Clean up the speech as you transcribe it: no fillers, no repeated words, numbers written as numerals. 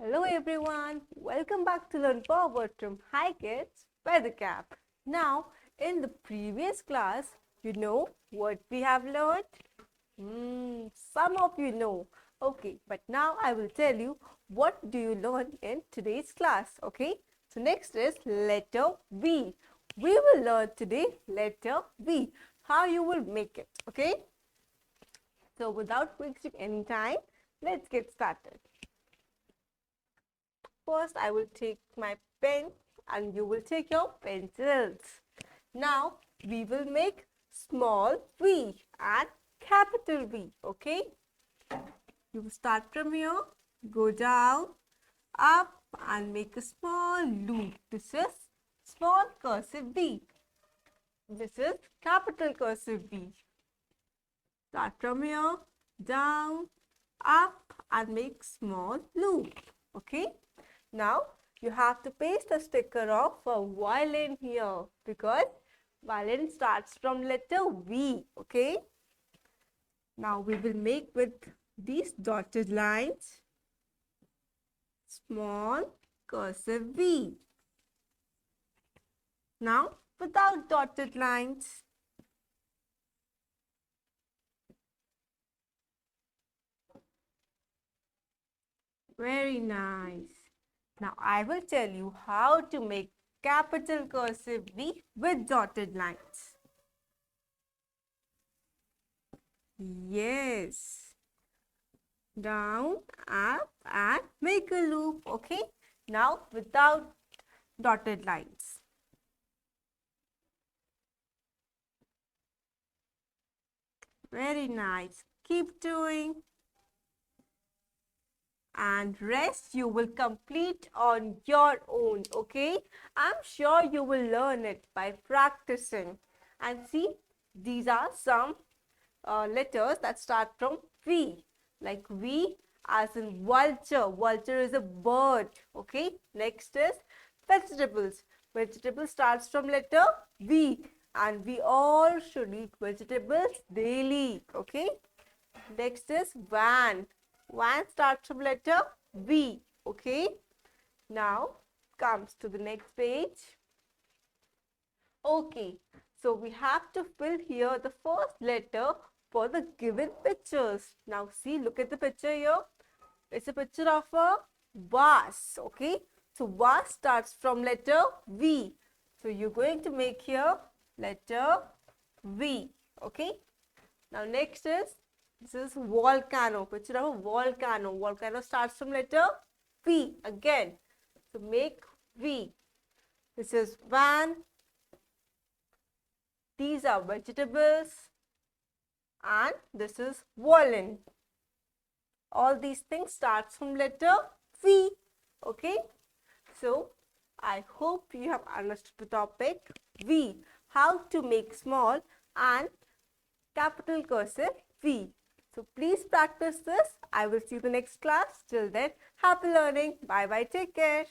Hello everyone, welcome back to Learn Forward from Hi Kids by the Cap. Now, in the previous class, you know what we have learned? Some of you know. Okay, but now I will tell you what do you learn in today's class. Okay, so next is letter V. We will learn today letter V. How you will make it. Okay, so without wasting any time, let's get started. First, I will take my pen and you will take your pencils. Now, we will make small v and capital V, okay? You will start from here, go down, up and make a small loop. This is small cursive V. This is capital cursive V. Start from here, down, up and make small loop, okay? Now, you have to paste a sticker of a violin here because violin starts from letter V, okay? Now, we will make with these dotted lines, small cursive V. Now, without dotted lines, very nice. Now, I will tell you how to make capital cursive V with dotted lines. Yes. Down, up and make a loop. Okay. Now, without dotted lines. Very nice. Keep doing. And rest you will complete on your own, okay? I'm sure you will learn it by practicing. And see, these are some letters that start from V. Like V as in vulture. Vulture is a bird, okay? Next is vegetables. Vegetable starts from letter V. And we all should eat vegetables daily, okay? Next is van. Van starts from letter V. Okay. Now comes to the next page. Okay. So we have to fill here the first letter for the given pictures. Now see, look at the picture here. It's a picture of a vase. Okay. So vase starts from letter V. So you're going to make here letter V. Okay. Now next is, this is volcano, picture of a volcano. Volcano starts from letter V again. So make V. This is van. These are vegetables. And this is violin. All these things starts from letter V. Okay. So I hope you have understood the topic V. How to make small and capital cursive V. So please practice this. I will see you in the next class. Till then, happy learning. Bye bye. Take care.